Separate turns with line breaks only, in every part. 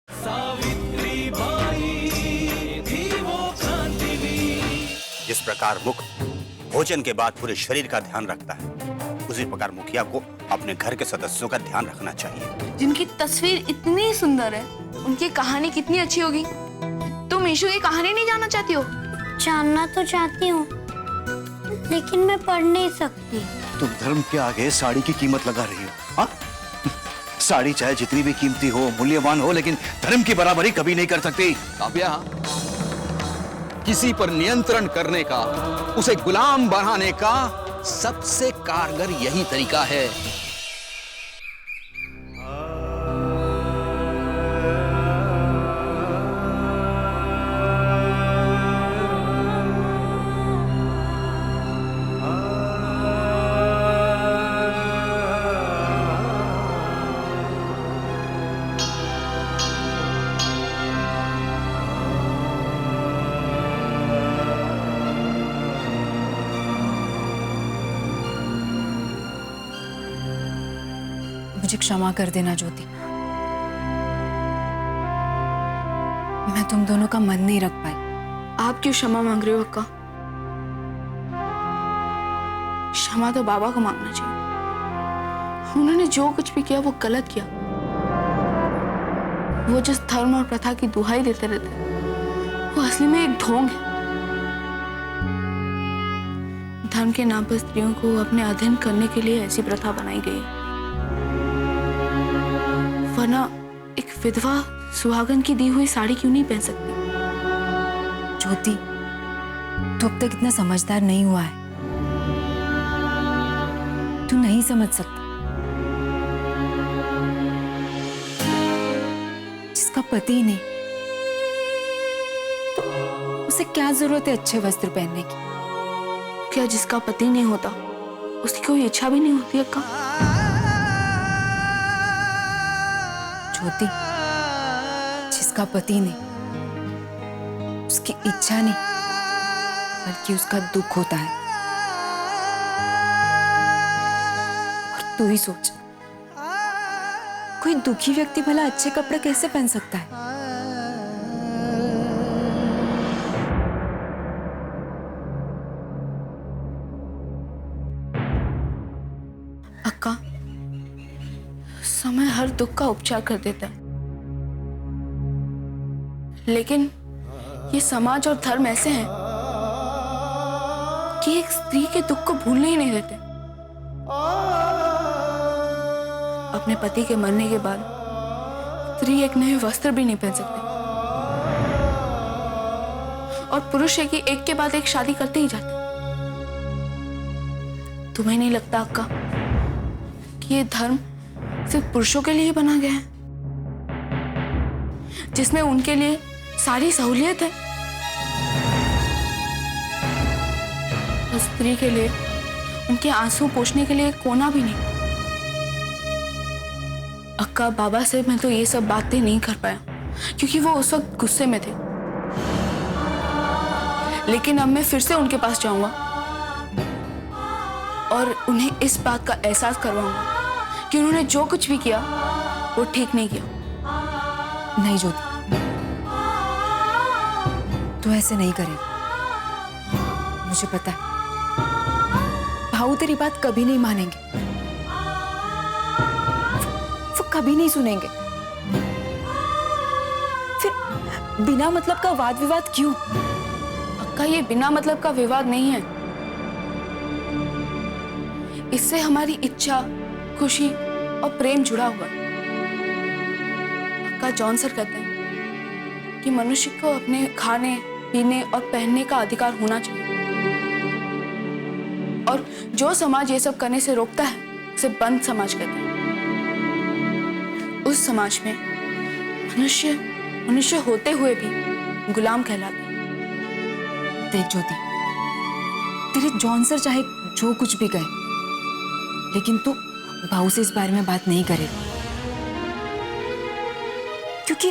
Savitri by थी वो क्रांतिवीर।
जिस प्रकार मुख भोजन के बाद पूरे शरीर का ध्यान रखता है, उसी प्रकार मुखिया को अपने घर के सदस्यों का ध्यान रखना चाहिए।
जिनकी तस्वीर इतनी सुंदर है, उनकी कहानी कितनी अच्छी होगी। तुम ईशु की कहानी नहीं जानना चाहती हो?
जानना तो चाहती हूँ, लेकिन मैं पढ़ नहीं सकती।
तुम धर्म के आगे साड़ी की कीमत लगा रही हो, हाँ? साड़ी चाहे जितनी भी कीमती हो, मूल्यवान हो, लेकिन धर्म की बराबरी कभी नहीं कर सकती।
काव्या, किसी पर नियंत्रण करने का, उसे गुलाम बनाने का सबसे कारगर यही तरीका है।
मुझे क्षमा कर देना ज्योति, मैं तुम दोनों का मन नहीं रख पाई।
आप क्यों क्षमा मांग रहे हो अक्का? क्षमा तो बाबा को मांगना चाहिए। उन्होंने जो कुछ भी किया वो गलत किया। वो जिस धर्म और प्रथा की दुहाई देते रहते हैं, वो असली में एक ढोंग है। धर्म के नाम पर स्त्रियों को अपने अधीन करने के लिए ऐसी प्रथा बनाई गई है। वरना एक विधवा सुहागन की दी हुई साड़ी क्यों नहीं पहन सकती?
ज्योति, तू अब तक इतना समझदार नहीं हुआ है, तू नहीं समझ सकता। जिसका पति नहीं, तो उसे क्या जरूरत है अच्छे वस्त्र पहनने की?
क्या जिसका पति नहीं होता, उसकी कोई इच्छा भी नहीं होती अक्का?
ज्योति, जिसका पति नहीं, उसकी इच्छा नहीं, बल्कि उसका दुख होता है। और तू ही सोच, कोई दुखी व्यक्ति भला अच्छे कपड़े कैसे पहन सकता है?
अक्का, समय हर दुख का उपचार कर देता है, लेकिन ये समाज और धर्म ऐसे हैं कि एक स्त्री के दुख को भूलने ही नहीं देते। अपने पति के मरने के बाद स्त्री एक नए वस्त्र भी नहीं पहन सकती, और पुरुष है कि एक के बाद एक शादी करते ही जाते। तुम्हें नहीं लगता अक्का कि ये धर्म सिर्फ पुरुषों के लिए ही बना गया है, जिसमें उनके लिए सारी सहूलियत है, और स्त्री के लिए उनके आंसू पोंछने के लिए कोना भी नहीं? अक्का, बाबा से मैं तो ये सब बातें नहीं कर पाया क्योंकि वो उस वक्त गुस्से में थे, लेकिन अब मैं फिर से उनके पास जाऊंगा और उन्हें इस बात का एहसास करवाऊंगा कि उन्होंने जो कुछ भी किया वो ठीक नहीं किया।
नहीं ज्योति, तू ऐसे नहीं करेगा, मुझे पता है। भाऊ तेरी बात कभी नहीं मानेंगे, वो कभी नहीं सुनेंगे। फिर बिना मतलब का वाद विवाद क्यों?
अक्का, ये बिना मतलब का विवाद नहीं है। इससे हमारी इच्छा, खुशी और प्रेम जुड़ा हुआ है। अक्का, जॉन सर कहते हैं कि मनुष्य को अपने खाने, पीने और पहनने का अधिकार होना चाहिए, और जो समाज ये सब करने से रोकता है उसे बंद समाज कहते हैं। उस समाज में मनुष्य होते हुए भी गुलाम कहलाते हैं।
देख ज्योति, तेरे जॉन सर चाहे जो कुछ भी कहे, लेकिन तू भाऊ से इस बारे में बात नहीं करेगा, क्योंकि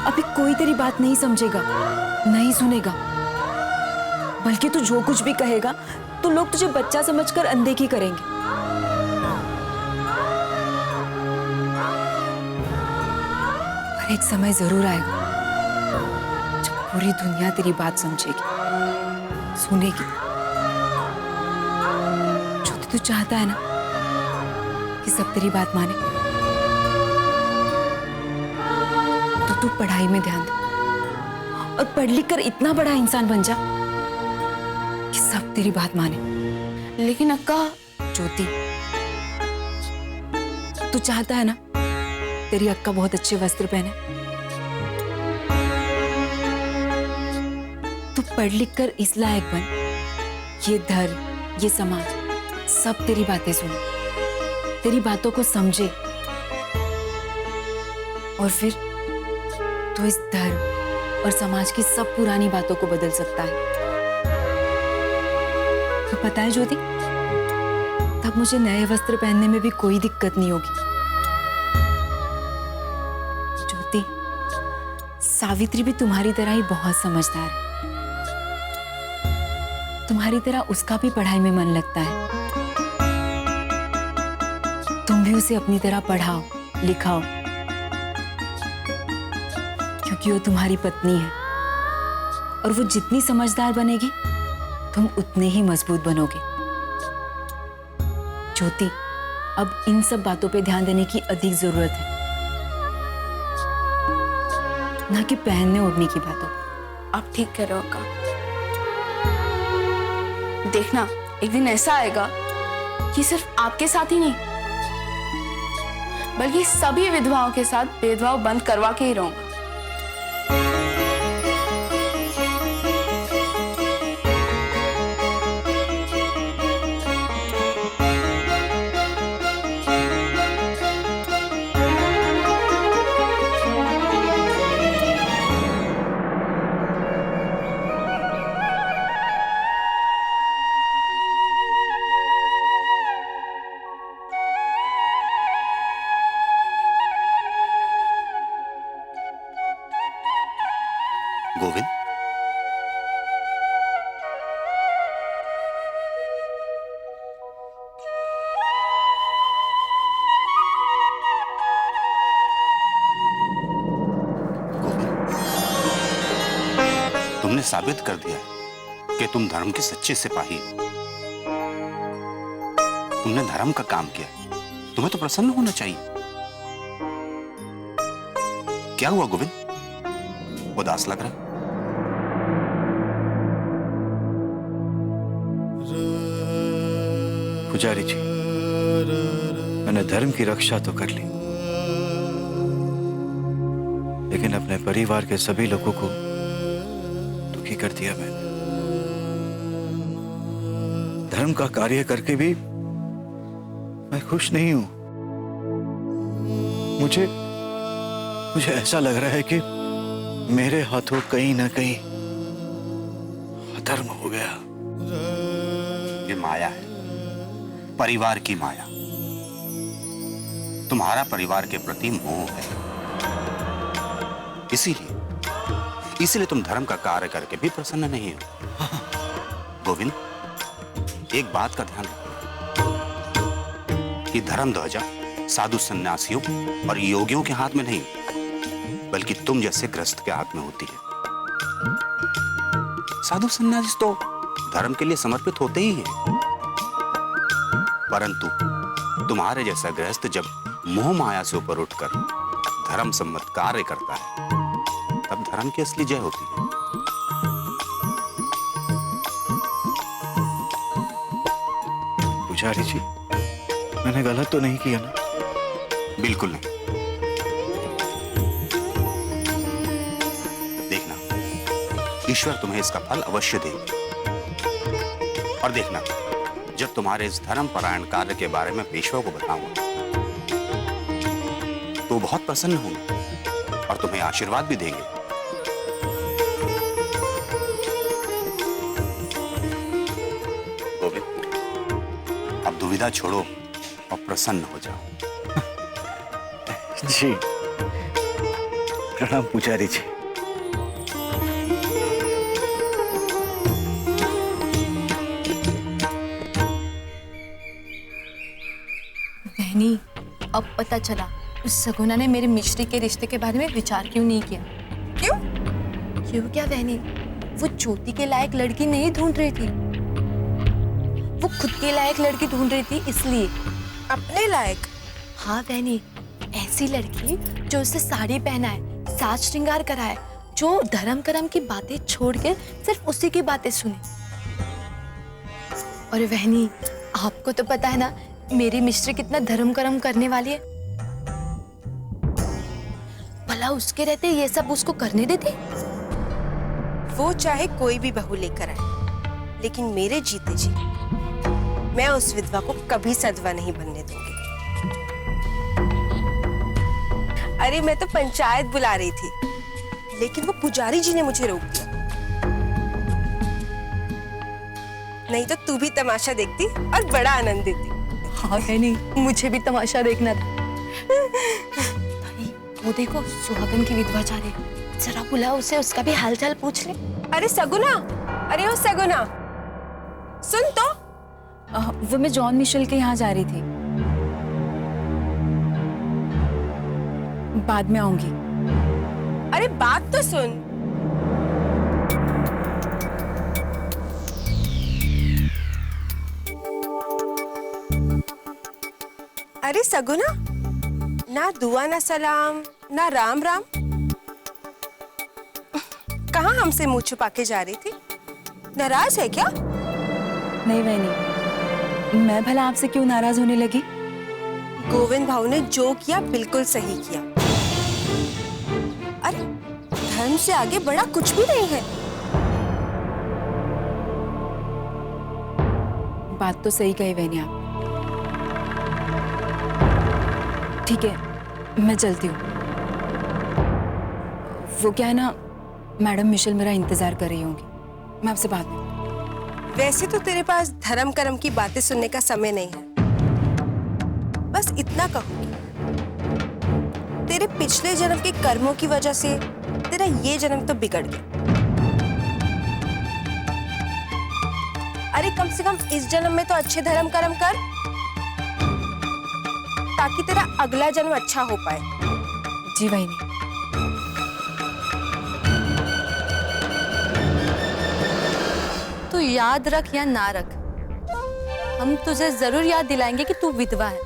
अभी कोई तेरी बात नहीं समझेगा, नहीं सुनेगा। बल्कि तू जो कुछ भी कहेगा तो लोग तुझे बच्चा समझकर अनदेखी करेंगे। पर एक समय जरूर आएगा जब पूरी दुनिया तेरी बात समझेगी, सुनेगी। जो तू चाहता है ना कि सब तेरी बात माने, तो तू पढ़ाई में ध्यान दे और पढ़ लिख कर इतना बड़ा इंसान बन जा कि सब तेरी बात माने।
लेकिन अक्का,
ज्योति, तू चाहता है ना तेरी अक्का बहुत अच्छे वस्त्र पहने, तू पढ़ लिख कर इस लायक बन, ये धर्म, ये समाज सब तेरी बातें सुने, तेरी बातों को समझे, और फिर तू इस धर्म और समाज की सब पुरानी बातों को बदल सकता है। तो पता है ज्योति, तब मुझे नए वस्त्र पहनने में भी कोई दिक्कत नहीं होगी। ज्योति, सावित्री भी तुम्हारी तरह ही बहुत समझदार है। तुम्हारी तरह उसका भी पढ़ाई में मन लगता है। तुम भी उसे अपनी तरह पढ़ाओ, लिखाओ, क्योंकि वो तुम्हारी पत्नी है और वो जितनी समझदार बनेगी तुम उतने ही मजबूत बनोगे। ज्योति, अब इन सब बातों पे ध्यान देने की अधिक जरूरत है, ना कि पहनने ओढ़ने की बातों।
आप ठीक कह रहे हो अक्का। देखना, एक दिन ऐसा आएगा कि सिर्फ आपके साथ ही नहीं, बल्कि सभी विधवाओं के साथ भेदभाव बंद करवा के ही रहूंगा।
गोविंद, तुमने साबित कर दिया कि तुम धर्म के सच्चे सिपाही हो। तुमने धर्म का काम किया, तुम्हें तो प्रसन्न होना चाहिए। क्या हुआ गोविंद, उदास लग रहा?
पुजारी जी, मैंने धर्म की रक्षा तो कर ली, लेकिन अपने परिवार के सभी लोगों को दुखी कर दिया मैंने। धर्म का कार्य करके भी मैं खुश नहीं हूं। मुझे ऐसा लग रहा है कि मेरे हाथों कहीं ना कहीं अधर्म हो गया।
ये माया है, परिवार की माया। तुम्हारा परिवार के प्रति मोह है, इसीलिए तुम धर्म का कार्य करके भी प्रसन्न नहीं हो। गोविंद, एक बात का ध्यान रखना कि धर्म ध्वजा साधु सन्यासियों और योगियों के हाथ में नहीं, बल्कि तुम जैसे गृहस्थ के हाथ में होती है। साधु सन्यासी तो धर्म के लिए समर्पित होते ही हैं, परंतु तुम्हारे जैसा गृहस्थ जब मोह माया से ऊपर उठकर धर्म सम्मत कार्य करता है, तब धर्म की असली जय होती है।
पुजारी जी, मैंने गलत तो नहीं किया ना?
बिल्कुल नहीं। देखना, ईश्वर तुम्हें इसका फल अवश्य देंगे। और देखना, जब तुम्हारे इस धर्म परायण कार्य के बारे में पेशवा को बताऊंगा तो बहुत प्रसन्न होंगे और तुम्हें आशीर्वाद भी देंगे। गोविंद, अब दुविधा छोड़ो और प्रसन्न हो जाओ।
जी, प्रणाम पुजारी जी।
बहनी, अब पता चला
उस सगुना ने मेरे मिश्री के रिश्ते के बारे में विचार क्यों नहीं किया?
क्यों?
क्यों क्या बहनी, वो ज्योति के लायक लड़की नहीं ढूंढ रही थी, वो खुद के लायक लड़की ढूंढ रही थी इसलिए।
अपने लायक?
हाँ बहनी, ऐसी लड़की जो उसे साड़ी पहनाए, साज श्रृंगार कराए, जो धर्म करम की बातें छोड़ के सिर्फ उसी की बातें सुने। और बहनी, आपको तो पता है ना मेरी मिश्री कितना धर्म करम करने वाली है। भला उसके रहते ये सब उसको करने देते?
वो चाहे कोई भी बहू लेकर आए, लेकिन मेरे जीते जी मैं उस विधवा को कभी सधवा नहीं बनने दूंगी। अरे मैं तो पंचायत बुला रही थी, लेकिन वो पुजारी जी ने मुझे रोक दिया। नहीं तो तू भी तमाशा देखती और बड़ा आनंद देती।
हाँ बहनी, मुझे भी तमाशा देखना था। भाई, वो देखो सुहागन की विधवा जा रही, जरा बुला उसे, उसका भी हालचाल पूछ ले।
अरे सगुना, अरे ओ सगुना, सुन तो।
वो मैं जॉन मिशेल के यहाँ जा रही थी, बाद में आऊंगी।
अरे बात तो सुन। अरे सगुना, ना दुआ ना सलाम ना राम राम, कहाँ हमसे मुंह छुपा के जा रही थी? नाराज है क्या?
नहीं बहनी, मैं भला आपसे क्यों नाराज होने लगी?
गोविंद भाऊ ने जो किया बिल्कुल सही किया। अरे धर्म से आगे बड़ा कुछ भी नहीं है।
बात तो सही कही बहनी आप। ठीक है, मैं चलती हूँ। वो क्या है ना, मैडम मिशेल मेरा इंतजार कर रही होंगी, मैं आपसे बात में।
वैसे तो तेरे पास धर्म कर्म की बातें सुनने का समय नहीं है। बस इतना कहूंगी, तेरे पिछले जन्म के कर्मों की वजह से तेरा ये जन्म तो बिगड़ गया। अरे कम से कम इस जन्म में तो अच्छे धर्म कर्म कर, ताकि तेरा अगला जन्म अच्छा हो पाए।
जी बहनी।
तू याद रख या ना रख, हम तुझे जरूर याद दिलाएंगे कि तू विधवा है।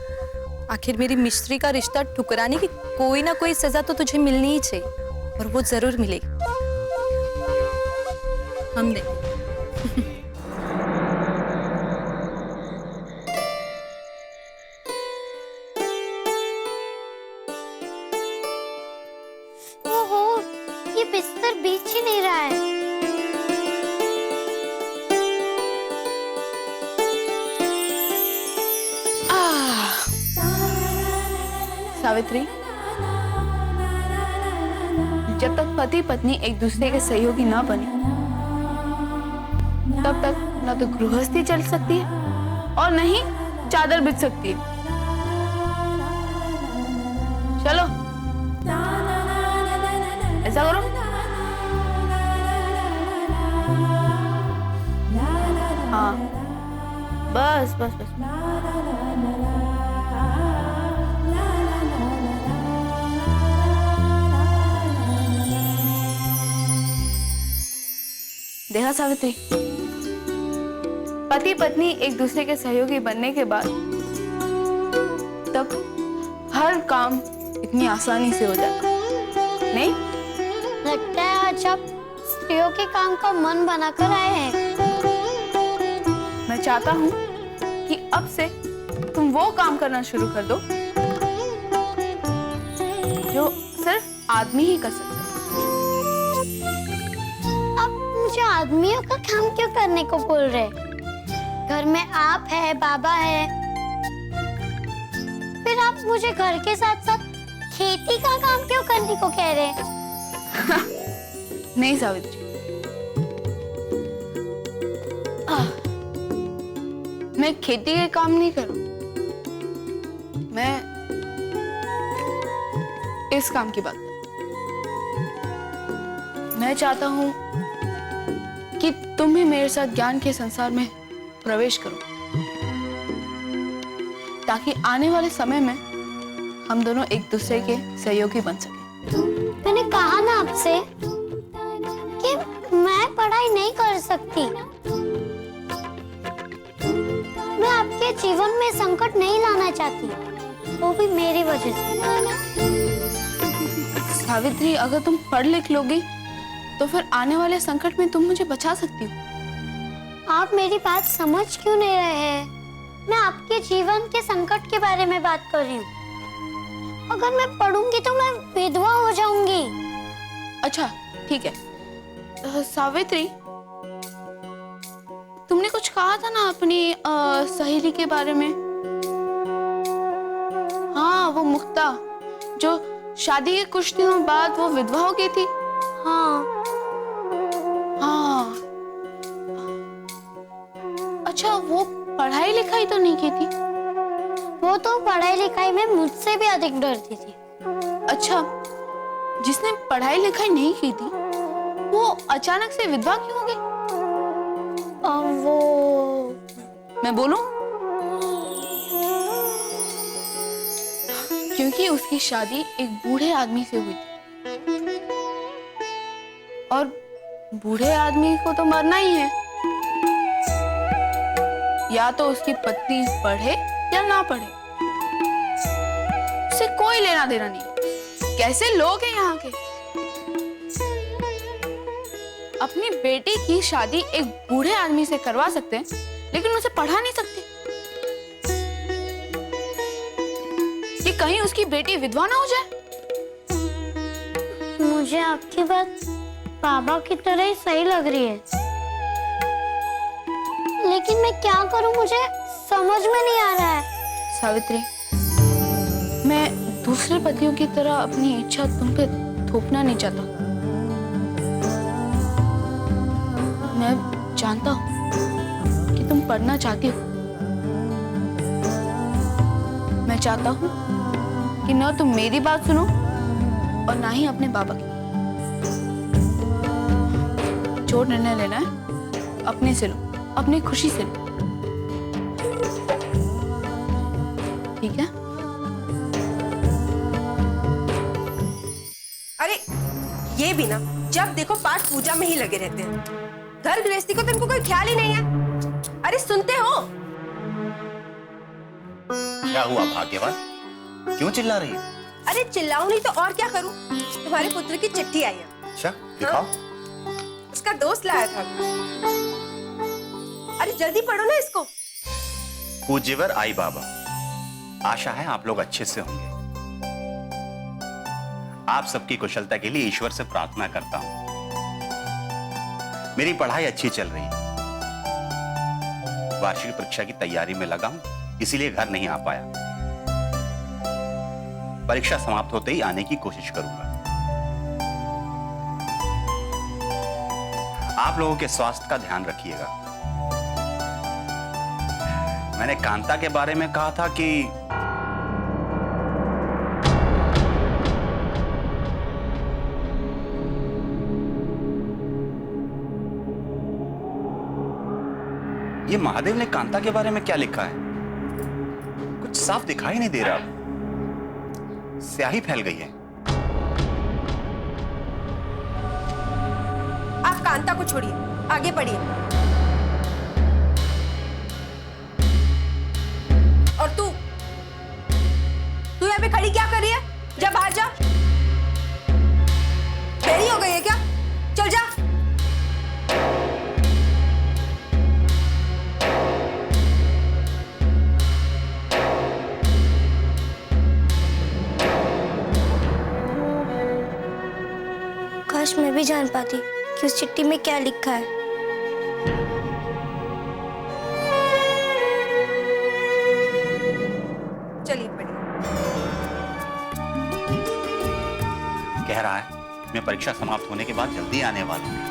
आखिर मेरी मिश्री का रिश्ता ठुकराने की कोई ना कोई सजा तो तुझे मिलनी ही चाहिए, और वो जरूर मिलेगी। हम देखें।
ओहो, ये बिस्तर बीच ही नहीं रहा है।
सावित्री, जब तक पति पत्नी एक दूसरे के सहयोगी ना बने, तब तक ना तो गृहस्थी चल सकती है और न ही चादर बिछ सकती है। चलो ऐसा करो, हाँ बस बस बस। देखा सावित्री, पति पत्नी एक दूसरे के सहयोगी बनने के बाद तब हर काम इतनी आसानी से हो जाता नहीं?
लगता है आज आप स्त्रियों के काम का मन बनाकर आए हैं।
मैं चाहता हूँ कि अब से तुम वो काम करना शुरू कर दो जो सिर्फ आदमी ही कर सकता है।
मुझे आदमियों का काम क्यों करने को बोल रहे? घर में आप है, बाबा है, फिर आप मुझे घर के साथ साथ खेती का काम क्यों करने को कह रहे हैं?
नहीं सावित्री, मैं खेती के काम नहीं करूं, मैं इस काम की बात करूं। मैं चाहता हूं कि तुम भी मेरे साथ ज्ञान के संसार में प्रवेश करो, ताकि आने वाले समय में
हम दोनों एक दूसरे के सहयोगी बन सके।
मैंने कहा ना आपसे कि मैं पढ़ाई नहीं कर सकती। मैं आपके जीवन में संकट नहीं लाना चाहती, वो भी मेरी वजह से।
सावित्री, अगर तुम पढ़ लिख लोगी तो फिर आने वाले संकट में तुम मुझे बचा सकती हो।
आप मेरी बात समझ क्यों नहीं रहे हैं? मैं आपके जीवन के संकट के बारे में बात कर रही हूँ। अगर मैं पढ़ूंगी तो मैं विधवा हो जाऊंगी।
अच्छा ठीक है। सावित्री, तुमने कुछ कहा था ना अपनी सहेली के बारे में। हाँ, वो मुक्ता, जो शादी के कुछ दिनों बाद वो विधवा हो गई थी।
हाँ।
हाँ, अच्छा, वो पढ़ाई लिखाई तो नहीं की थी?
वो तो पढ़ाई लिखाई में मुझसे भी अधिक डरती थी।
अच्छा, जिसने पढ़ाई लिखाई नहीं की थी वो अचानक से विधवा क्यों हो गई?
वो
मैं बोलूं? क्योंकि उसकी शादी एक बूढ़े आदमी से हुई थी, और बूढ़े आदमी को तो मरना ही है। या तो उसकी पत्नी पढ़े या ना पढ़े, उससे कोई लेना देना नहीं। कैसे लोग हैं यहाँ के, अपनी बेटी की शादी एक बूढ़े आदमी से करवा सकते हैं लेकिन उसे पढ़ा नहीं सकते कि कहीं उसकी बेटी विधवा ना हो जाए।
मुझे आपकी बात बाबा की तरह ही सही लग रही है, लेकिन मैं क्या करूं, मुझे समझ में नहीं आ रहा है।
सावित्री, मैं दूसरे पतियों की तरह अपनी इच्छा तुम पे थोपना नहीं चाहता। मैं जानता हूं कि तुम पढ़ना चाहती हो। मैं चाहता हूं कि न तुम मेरी बात सुनो और ना ही अपने बाबा की। जो निर्णय लेना है अपने से लो, अपनी खुशी से लो, ठीक है?
अरे ये भी ना, जब देखो पाठ पूजा में ही लगे रहते हैं। घर गृहस्थी को तो इनको कोई ख्याल ही नहीं है। अरे सुनते हो?
क्या हुआ भाग्यवान, क्यों चिल्ला रही है?
अरे चिल्लाऊं नहीं तो और क्या करूं? तुम्हारे पुत्र की चिट्ठी आई है।
अच्छा, दिखाओ।
उसका दोस्त लाया था। अरे जल्दी पढ़ो ना इसको।
पूज्यवर आई बाबा, आशा है आप लोग अच्छे से होंगे। आप सबकी कुशलता के लिए ईश्वर से प्रार्थना करता हूं। मेरी पढ़ाई अच्छी चल रही है, वार्षिक परीक्षा की तैयारी में लगा हूं, इसीलिए घर नहीं आ पाया। परीक्षा समाप्त होते ही आने की कोशिश करूंगा। आप लोगों के स्वास्थ्य का ध्यान रखिएगा। मैंने कांता के बारे में कहा था कि ये महादेव ने कांता के बारे में क्या लिखा है? कुछ साफ दिखाई नहीं दे रहा, स्याही फैल गई है।
आप कांता को छोड़िए, आगे पढ़िए। और तू यहाँ पे खड़ी क्या कर रही है? जा बाहर जा। देरी हो गई है क्या? चल जा।
काश मैं भी जान पाती कि उस चिट्ठी में क्या लिखा है।
चलिए पढ़िए।
कह रहा है मैं परीक्षा समाप्त होने के बाद जल्दी आने वाला हूं।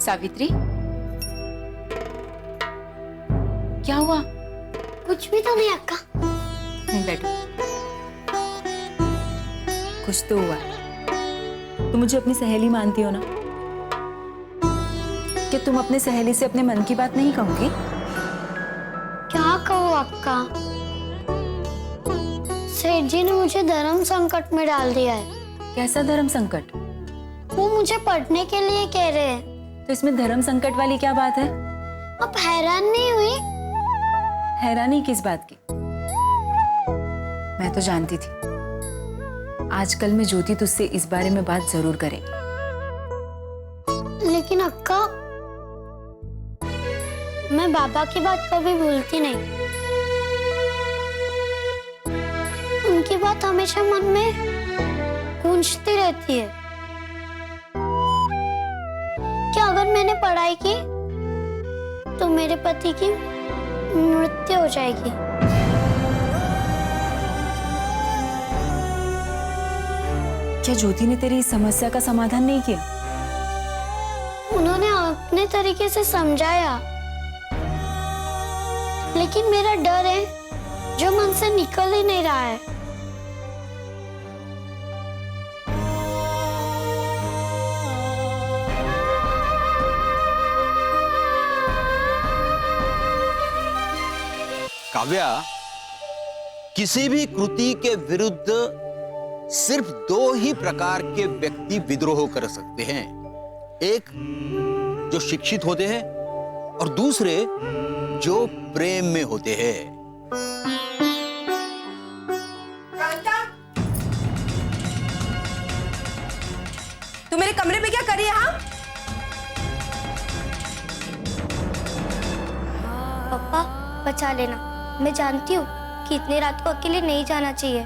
सावित्री, क्या हुआ?
कुछ भी तो नहीं अक्का।
बैठो।
कुछ तो हुआ। तुम मुझे अपनी सहेली मानती हो ना? क्या तुम अपने सहेली से अपने मन की बात नहीं कहोगी?
क्या कहूँ अक्का, सेठ जी ने मुझे धर्म संकट में डाल दिया है।
कैसा धर्म संकट?
वो मुझे पढ़ने के लिए कह रहे हैं।
तो इसमें धर्म संकट वाली क्या बात है?
अब हैरान नहीं हुई?
हैरानी किस बात की? मैं तो जानती थी आजकल में ज्योति तुझसे इस बारे में बात जरूर करेगी।
लेकिन अक्का, मैं बाबा की बात कभी भूलती नहीं। उनकी बात हमेशा मन में गूंजती रहती है कि अगर मैंने पढ़ाई की तो मेरे पति की मृत्यु हो जाएगी।
क्या ज्योति ने तेरी इस समस्या का समाधान नहीं किया?
उन्होंने अपने तरीके से समझाया, लेकिन मेरा डर है जो मन से निकल ही नहीं रहा है।
काव्या, किसी भी कृति के विरुद्ध सिर्फ दो ही प्रकार के व्यक्ति विद्रोह कर सकते हैं। एक जो शिक्षित होते हैं और दूसरे जो प्रेम में होते हैं।
तू मेरे कमरे में क्या कर रही है? हाँ,
पापा बचा लेना। मैं जानती हूँ कि इतनी रात को अकेले नहीं जाना चाहिए,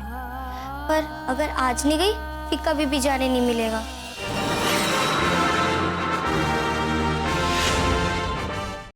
पर अगर आज नहीं गई फिर कभी भी जाने नहीं मिलेगा।